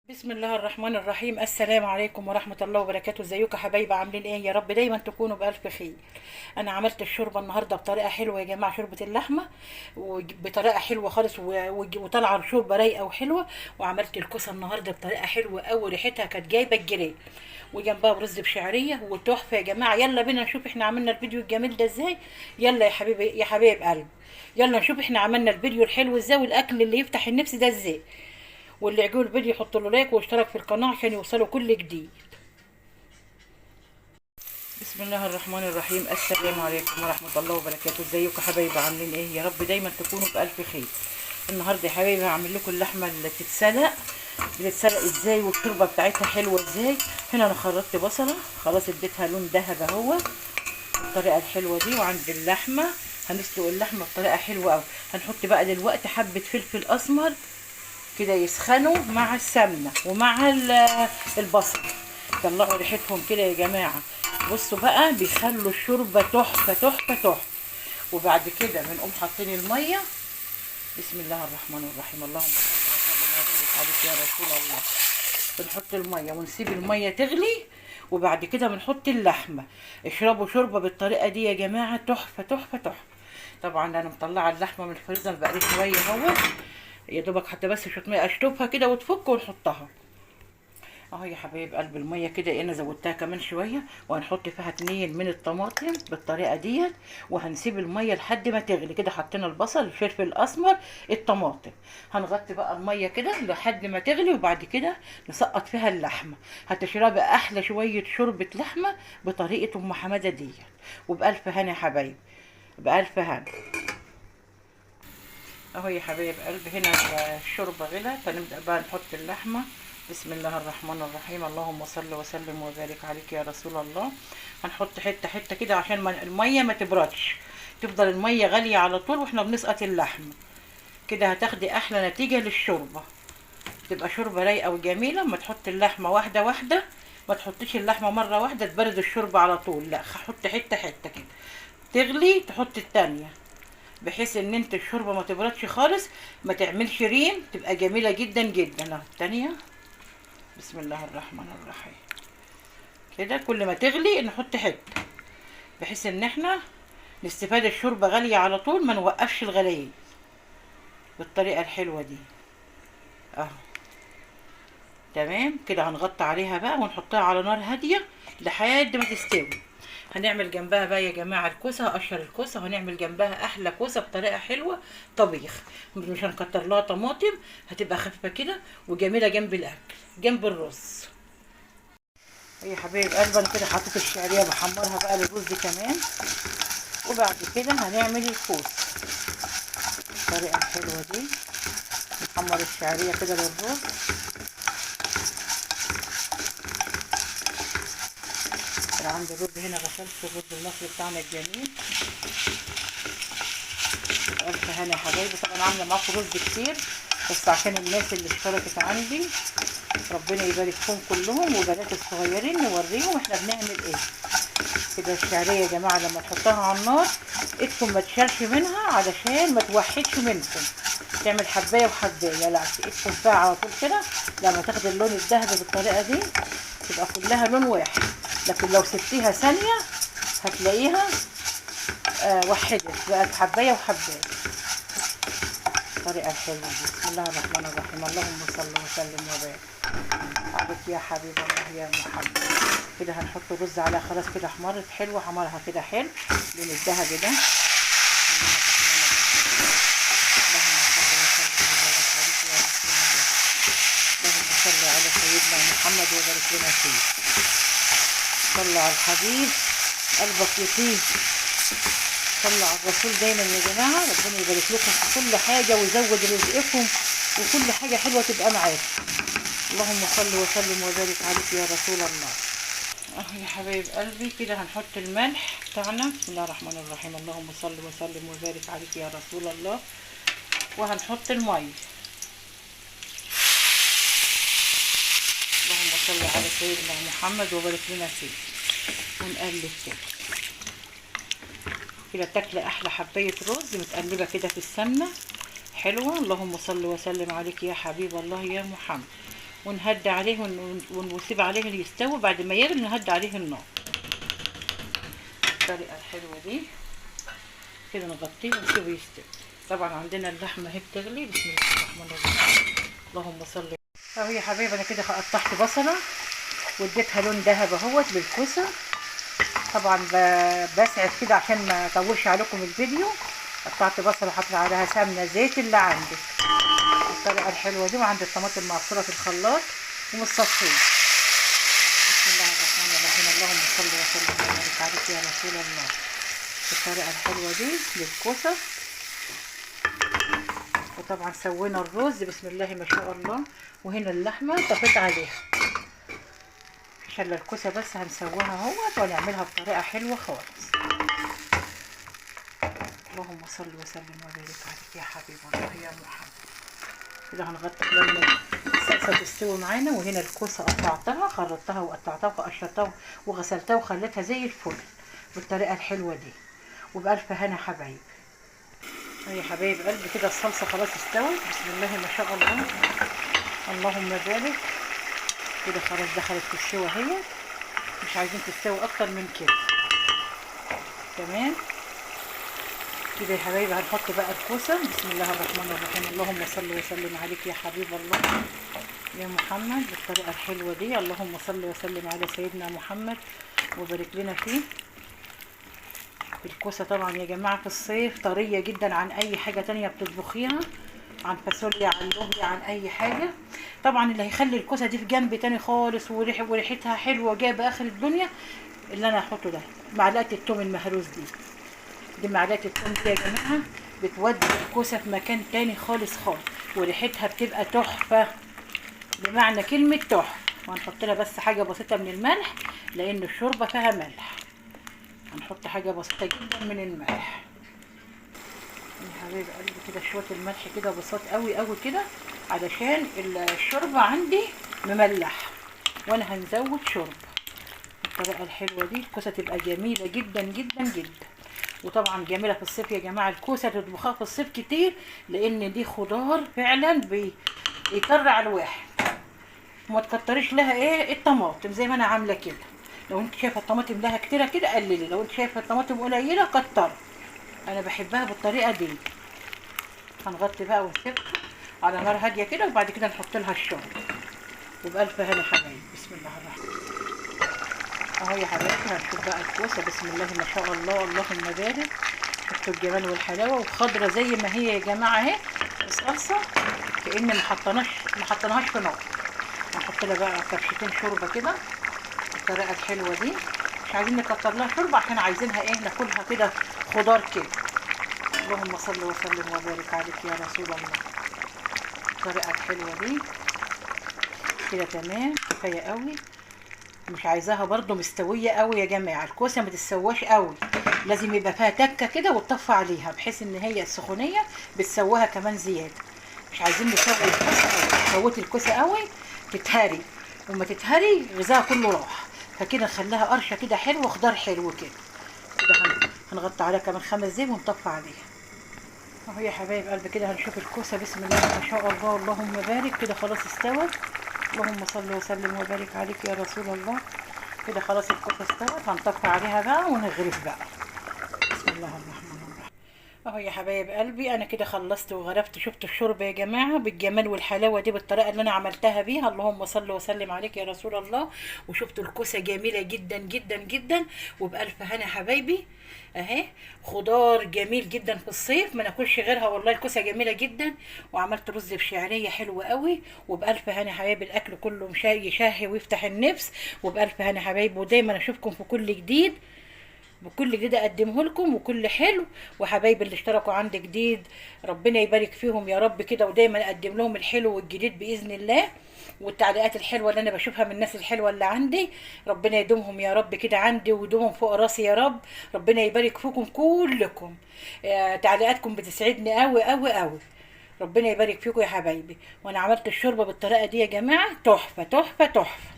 بسم الله الرحمن الرحيم. السلام عليكم ورحمة الله وبركاته. ازيكم يا حبايبي؟ عاملين ايه؟ يا رب دايما تكونوا بألف خير. انا عملت الشوربة النهاردة بطريقة حلوة يا جماعة، شوربة اللحمة بطريقة حلوة خالص وطالعة شوربة رايقة وحلوة. وعملت الكوسة النهاردة بطريقة حلوة قوي، ريحتها كانت جايبة الجري، وجنبها برز بشعرية وتحفة يا جماعة. يلا بينا نشوف احنا عملنا الفيديو الجميل ده ازاي. يلا يا حبيبي يا حبايب قلب، يلا نشوف احنا عملنا الفيديو الحلو ازاي والاكل اللي يفتح النفس ده ازاي. واللي يعجبه الفيديو يحط له لايك واشترك في القناه عشان يوصله كل جديد. بسم الله الرحمن الرحيم. السلام عليكم ورحمه الله وبركاته. ازيكم يا حبايبي؟ عاملين ايه؟ يا رب دايما تكونوا بالف خير. النهارده يا حبايبي هعمل لكم اللحمه اللي بتتسلق ازاي والشوربه بتاعتها حلوه ازاي. هنا انا خرطت بصله خلاص اديتها لون ذهب اهو بالطريقه الحلوه دي. وعند اللحمه هنسلق اللحمه بطريقه حلوه قوي. هنحط بقى دلوقتي حبه فلفل اسمر كده يسخنوا مع السمنه ومع البصل، طلعوا ريحتهم كده يا جماعه. بصوا بقى بيخلوا الشوربه تحفه تحفه تحفه. وبعد كده بنقوم حاطين الميه. بسم الله الرحمن الرحيم. اللهم صل وسلم وبارك عليك يا رسول الله. بنحط الميه ونسيب الميه تغلي، وبعد كده بنحط اللحمه. اشربوا شوربه بالطريقه دي يا جماعه، تحفه تحفه تحفه. طبعا انا مطلعه اللحمه من الفريزر بقالي شويه اهو، يا دوبك حتى بس شويه ميه اشطفها كده وتفك ونحطها اهو يا حبايب قلب. الميه كده انا زودتها كمان شويه، وهنحط فيها 2 من الطماطم بالطريقه ديت، وهنسيب الميه لحد ما تغلي كده. حطينا البصل الفلفل الاسمر الطماطم، هنغطي بقى الميه كده لحد ما تغلي، وبعد كده نسقط فيها اللحمه. هتشربي احلى شويه شوربه لحمه بطريقه ام حماده ديت. وبالف هنا يا حبايب، بالف هنا اهو يا حبايب قلبي. هنا الشوربه غلت، فنبدا بقى نحط اللحمه. بسم الله الرحمن الرحيم. اللهم صل وسلم وبارك عليك يا رسول الله. هنحط حته حته كده عشان الميه ما تبردش، تفضل الميه غاليه على طول واحنا بنسقط اللحمه كده. هتاخدي احلى نتيجه للشوربه، تبقى شوربه رايقه وجميله. اما تحط اللحمه واحده واحده، ما تحطيش اللحمه مره واحده تبرد الشوربه على طول، لا حط حته حته كده تغلي تحط التانيه، بحيث ان انت الشوربه ما تبردش خالص، ما تعملش ريم، تبقى جميله جدا جدا. اهو التانيه. بسم الله الرحمن الرحيم. كده كل ما تغلي نحط حته، بحيث ان احنا نستفاد الشوربه غاليه على طول، ما نوقفش الغليان بالطريقه الحلوه دي اهو. تمام كده. هنغطي عليها بقى ونحطها على نار هاديه لحد ما تستوي. هنعمل جنبها بقى يا جماعه الكوسه، هقشر الكوسه وهنعمل جنبها احلى كوسه بطريقه حلوه طبيخ. مش هنكتر لها طماطم، هتبقى خفيفه كده وجميله جنب الاكل جنب الرز. يا حبايب قلبي انا كده حطيت الشعريه بحمرها بقى للرز كمان. وبعد كده هنعمل الكوسه بالطريقه الحلوه دي. نحمر الشعريه كده للرز. انا عندي الرز هنا، غسلت الرز المصري بتاعنا الجميل. ألف هنا يا حبايبي. طبعا عامله معاكم رز كتير بس عشان الناس اللي اشتركت عندي، ربنا يبارك فيهم كلهم، وبنات الصغيرين نوريهم احنا بنعمل ايه. كده الشعريه يا جماعه لما تحطها على النار ايدكم ما تشالش منها علشان ما توحدش منكم، تعمل حبايه وحبايه، لا ايدكم فيها على طول كده. لما تاخد اللون الذهبي بالطريقه دي تبقى كلها لون واحد، لكن لو سبتيها ثانيه هتلاقيها وحدت بقت حبايه وحبايه. الطريقه الحلوه دي. بسم الله الرحمن الرحيم. اللهم صل وسلم وبارك عليك يا حبيب الله يا محمد. كده هنحط الرز عليها خلاص كده احمرت حلوه، حمرها كده حلو لون الذهبي ده. اللهم صل على سيدنا محمد وبارك لنا فيه. صلوا على الحبيب قلبك يطيب. صلوا على الرسول دايما يا جماعه. ربنا يبارك لكم في كل حاجه ويزود رزقكم وكل حاجه حلوه تبقى معاكم. اللهم صل وسلم وبارك عليك يا رسول الله. اهو يا حبايب قلبي كده هنحط الملح بتاعنا. بسم الله الرحمن الرحيم. اللهم صل وسلم وبارك عليك يا رسول الله. وهنحط الميه. اللهم صل على سيدنا محمد وبارك لنا فيه. ونقلب كده كده تاكلي احلى حبايه رز متقلبه كده في السمنه حلوه. اللهم صل وسلم عليك يا حبيب الله يا محمد. ونهدي عليه ونسيب عليه يستوي. بعد ما يغلي نهدي عليه النار بالطريقه الحلوه دي كده، نغطيه ونسيبه يستوي. طبعا عندنا اللحمه اهي بتغلي. بسم الله الرحمن الرحيم. اللهم صل. اهو يا حبايبي انا كده قطعت بصله واديتها لون ذهب اهوت بالكوسه. طبعا بسعد كده عشان ما اطولش عليكم الفيديو. قطعت بصله وحطيت عليها سمنه زيت اللي عندك بالطريقه الحلوه دي. وعندي الطماطم معصوره في الخلاط ومتصفيه. بسم الله الرحمن الرحيم. اللهم صل وسلم وبارك عليك يا رسول الله. بالطريقه الحلوه دي للكوسه. وطبعا سوينا الرز بسم الله ما شاء الله. وهنا اللحمه طفيت عليها عشان الكوسه بس هنسويها اهوت ونعملها بطريقه حلوه خالص. اللهم صل وسلم وبارك عليك يا حبيب الله يا محمد. كده هنغطي لما الصلصه تستوي معانا. وهنا الكوسه قطعتها، خرطتها وقطعتها وقشرتها وغسلتها وخليتها زي الفل بالطريقه الحلوه دي. وبألف هنا حبايب. يا حبايب قلبي كده الصلصه خلاص استوت بسم الله ما شاء الله. اللهم بارك. كده خلاص دخلت في السوا اهي. مش عايزين تستوي اكتر من كده. تمام كده يا حبايبي. هنحط بقى الكوسه بسم الله الرحمن الرحيم. اللهم صل وسلم عليك يا حبيب الله يا محمد بالطريقه الحلوه دي. اللهم صل وسلم على سيدنا محمد وبارك لنا فيه. الكوسه طبعا يا جماعه في الصيف طريه جدا عن اي حاجه تانية بتطبخيها، عن فاصوليا عن لوبيا عن اي حاجه. طبعا اللي هيخلي الكوسه دي في جنب تاني خالص وريحتها حلوه جايبه اخر الدنيا اللي انا هحطه ده معلقه الثوم المهروس دي معلقه الثوم دي يا جماعه بتودي الكوسه في مكان تاني خالص خالص. وريحتها بتبقى تحفه بمعنى كلمه تحفه. وهنحط لها بس حاجه بسيطه من الملح لان الشوربه فيها ملح. هنحط حاجه بسيطه جدا من الملح يا حبايب قلبي كده. شويه الملح كده بسيط قوي قوي كده علشان الشوربه عندي مملح وانا هنزود شوربه بالطريقه الحلوه دي. الكوسه تبقى جميله جدا جدا جدا. وطبعا جميله في الصيف يا جماعه. الكوسه تطبخها في الصيف كتير لان دي خضار فعلا بيطرع الواحد. وما تكتريش لها ايه الطماطم زي ما انا عامله كده. لو انت شايفه الطماطم لها كتيره كده قللي، لو انت شايفه الطماطم قليله كتري. انا بحبها بالطريقه دي. هنغطي بقى ونسيبها على نار هاديه كده وبعد كده نحط لها الشوربه. وبألف هنا حبايبي. بسم الله الرحمن الرحيم. اهو يا حبايبي هنشوف بقى الكوسه بسم الله ما شاء الله. اللهم بارك. شفتوا الجمال والحلاوه وخضره زي ما هي يا جماعه اهي الصلصه كأن ما حطيناهاش في نار. هنحط لها بقى كبشتين شوربه كده بالطريقه الحلوه دي. مش عايزين نكتر لها شوربه عشان عايزينها ايه ناكلها كده خضار كده. اللهم صل وسلم وبارك عليك يا رسول الله. الطريقه الحلوه دي كده تمام كفايه قوي. مش عايزاها برضو مستويه قوي يا جماعه. الكوسه ما تتسواش قوي، لازم يبقى فيها تكه كده وتطفى عليها بحيث ان هي السخونيه بتسواها كمان زياده. مش عايزين نسوي الكوسه قوي. سويت الكوسه قوي تتهري، وما تتهري غذاها كله راح. فكده نخليها قرشه كده حلوه خضار حلو كده. كده هنغطي عليها كمان 5 دقايق ونطفي عليها. اهو يا حبايب قلبي كده هنشوف الكوسه بسم الله ما شاء الله. اللهم بارك. كده خلاص استوت. اللهم صل وسلم وبارك عليك يا رسول الله. كده خلاص الكوسه استوت. هنطفي عليها بقى ونغرف بقى. بسم الله الرحمن الرحيم. اهو يا حبايب قلبي انا كده خلصت وغرفت. شفتوا الشوربه يا جماعه بالجمال والحلاوه دي بالطريقه اللي انا عملتها بيها. اللهم صل وسلم عليك يا رسول الله. وشفتوا الكوسه جميله جدا جدا جدا. وبألف هنا حبايبي اهي. خضار جميل جدا في الصيف ما ناكلش غيرها والله. الكوسه جميله جدا. وعملت رز بشعريه حلوه قوي. وبألف هنا حبايبي. الاكل كله يشهي ويفتح النفس. وبألف هنا حبايبي. ودايما اشوفكم في كل جديد بكل جديد اقدمه لكم وكل حلو. وحبايبي اللي اشتركوا عندي جديد ربنا يبارك فيهم يا رب كده. ودايما اقدم لهم الحلو والجديد باذن الله. والتعليقات الحلوه اللي انا بشوفها من الناس الحلوه اللي عندي ربنا يدومهم يا رب كده عندي ويدومهم فوق راسي يا رب. ربنا يبارك فيكم كلكم. تعليقاتكم بتسعدني قوي قوي قوي. ربنا يبارك فيكم يا حبايبي. وانا عملت الشوربه بالطريقه دي يا جماعه تحفه تحفه تحفه.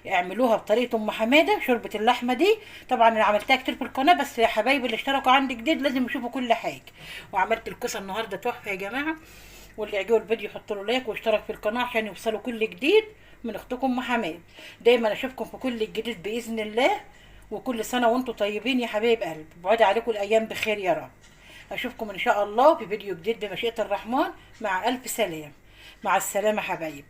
اعملوها بطريقه ام حماده. شوربه اللحمه دي طبعا انا عملتها كتير في القناه بس يا حبايبي اللي اشتركوا عندي جديد لازم يشوفوا كل حاجه. وعملت الكوسه النهارده تحفه يا جماعه. واللي يعجبه الفيديو يحط له لايك واشترك في القناه عشان يوصلوا كل جديد. من اختكم ام حماد. دايما اشوفكم في كل الجديد باذن الله، وكل سنه وانتم طيبين يا حبايب قلبي. بعد عليكم الايام بخير يا رب. اشوفكم ان شاء الله في فيديو جديد بمشيئه الرحمن. مع الف سلام. مع السلامه حبايبي.